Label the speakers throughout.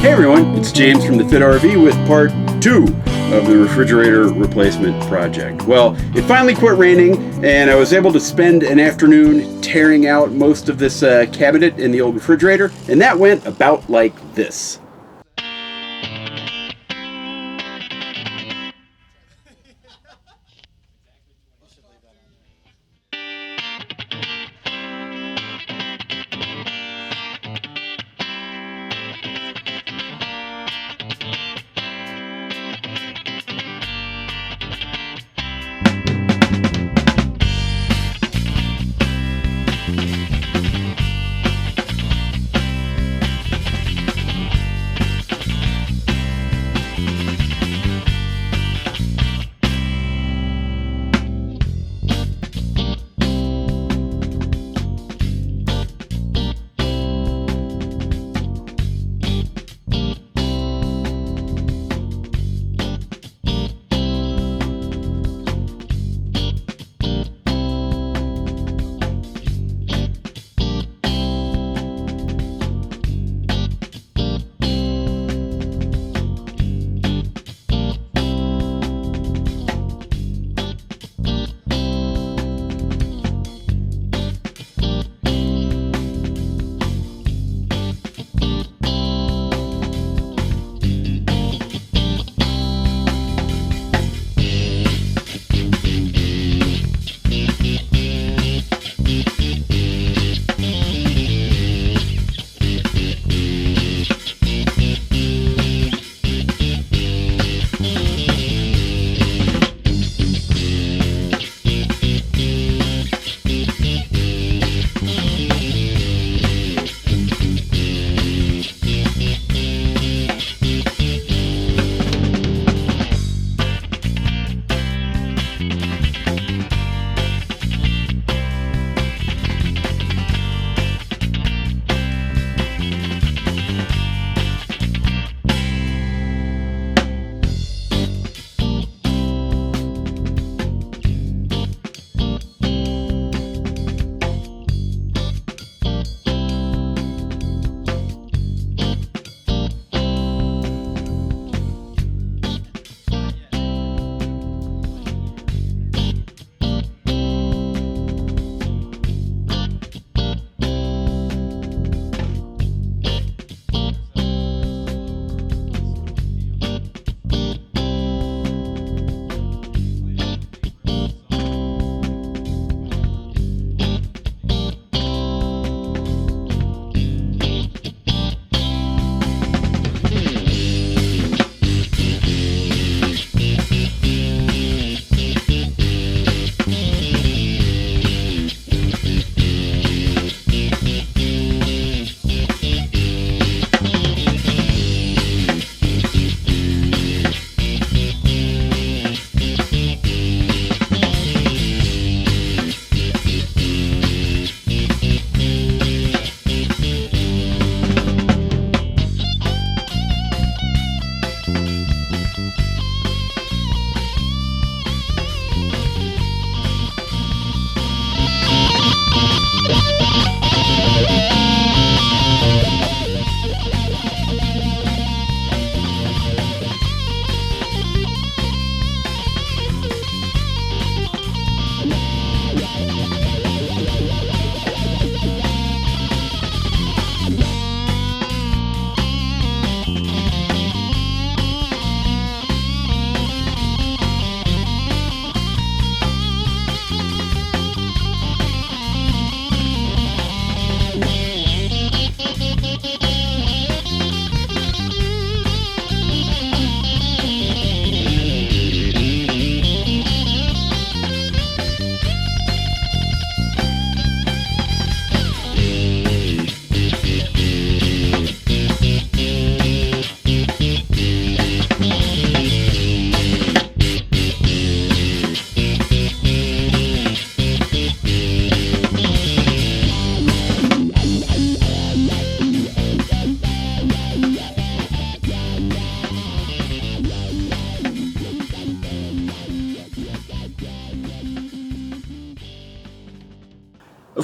Speaker 1: Hey everyone, it's James from the Fit RV with part 2 of the refrigerator replacement project. Well, it finally quit raining and I was able to spend an afternoon tearing out most of this cabinet in the old refrigerator, and that went about like this.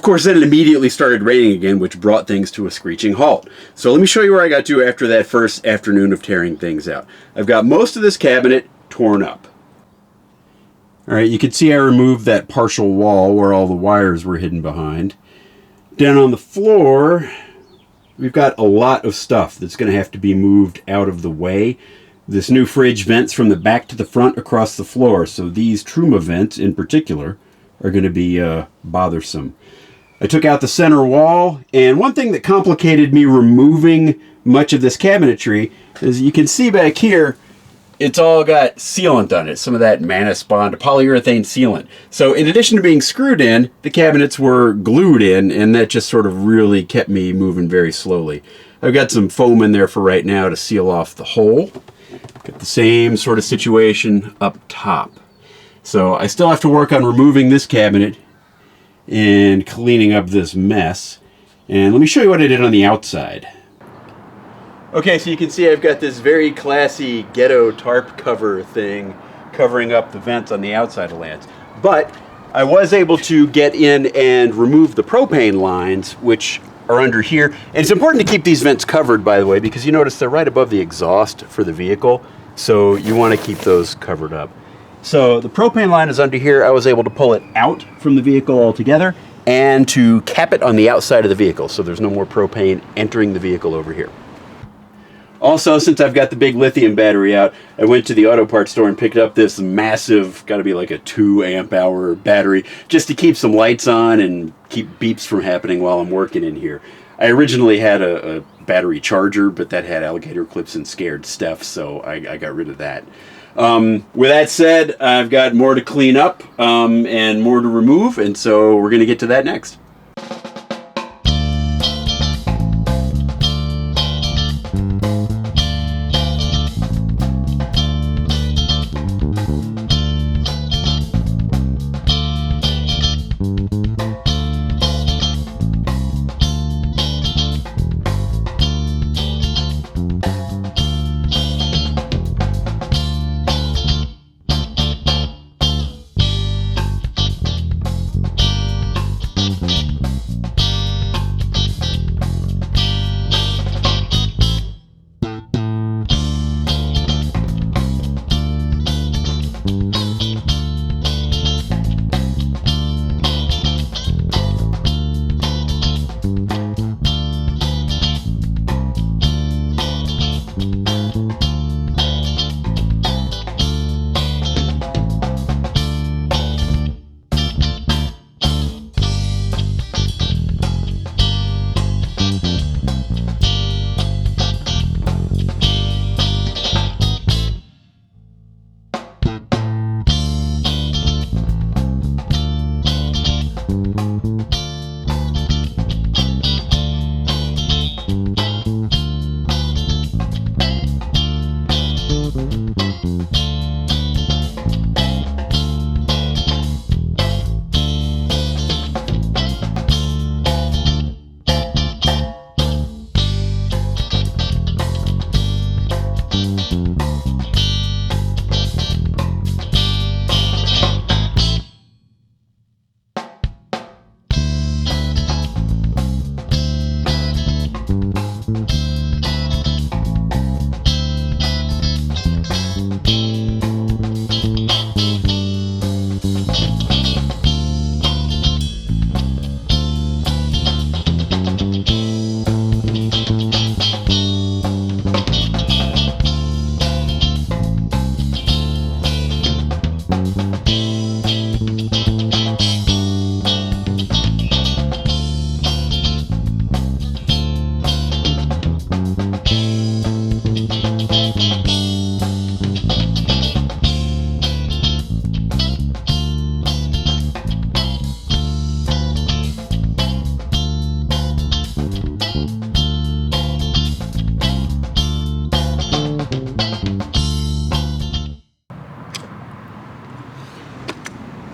Speaker 1: Of course, then it immediately started raining again, which brought things to a screeching halt. So let me show you where I got to after that first afternoon of tearing things out. I've got most of this cabinet torn up. All right, you can see I removed that partial wall where all the wires were hidden behind. Down on the floor, we've got a lot of stuff that's going to have to be moved out of the way. This new fridge vents from the back to the front across the floor, so these Truma vents in particular are going to be bothersome. I took out the center wall, and one thing that complicated me removing much of this cabinetry is you can see back here, it's all got sealant on it, some of that Manus-Bond polyurethane sealant. So in addition to being screwed in, the cabinets were glued in, and that just sort of really kept me moving very slowly. I've got some foam in there for right now to seal off the hole. Got the same sort of situation up top. So I still have to work on removing this cabinet and cleaning up this mess. And let me show you what I did on the outside. Okay, so you can see I've got this very classy ghetto tarp cover thing covering up the vents on the outside of Lance. But I was able to get in and remove the propane lines, which are under here. And it's important to keep these vents covered, by the way, because you notice they're right above the exhaust for the vehicle. So you want to keep those covered up. So the propane line is under here. I was able to pull it out from the vehicle altogether and to cap it on the outside of the vehicle so there's no more propane entering the vehicle over here. Also, since I've got the big lithium battery out, I went to the auto parts store and picked up this massive, got to be like a 2 amp hour battery, just to keep some lights on and keep beeps from happening while I'm working in here. I originally had a battery charger, but that had alligator clips and scared Stef, so I got rid of that. With that said, I've got more to clean up and more to remove, and so we're going to get to that next.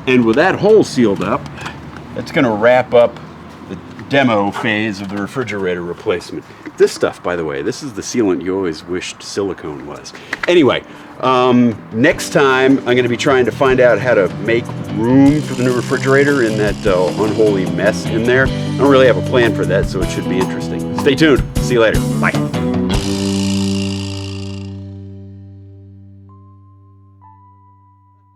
Speaker 1: And with that hole sealed up, that's going to wrap up the demo phase of the refrigerator replacement. This stuff, by the way, this is the sealant you always wished silicone was. Anyway, next time I'm going to be trying to find out how to make room for the new refrigerator in that unholy mess in there. I don't really have a plan for that, so it should be interesting. Stay tuned. See you later. Bye.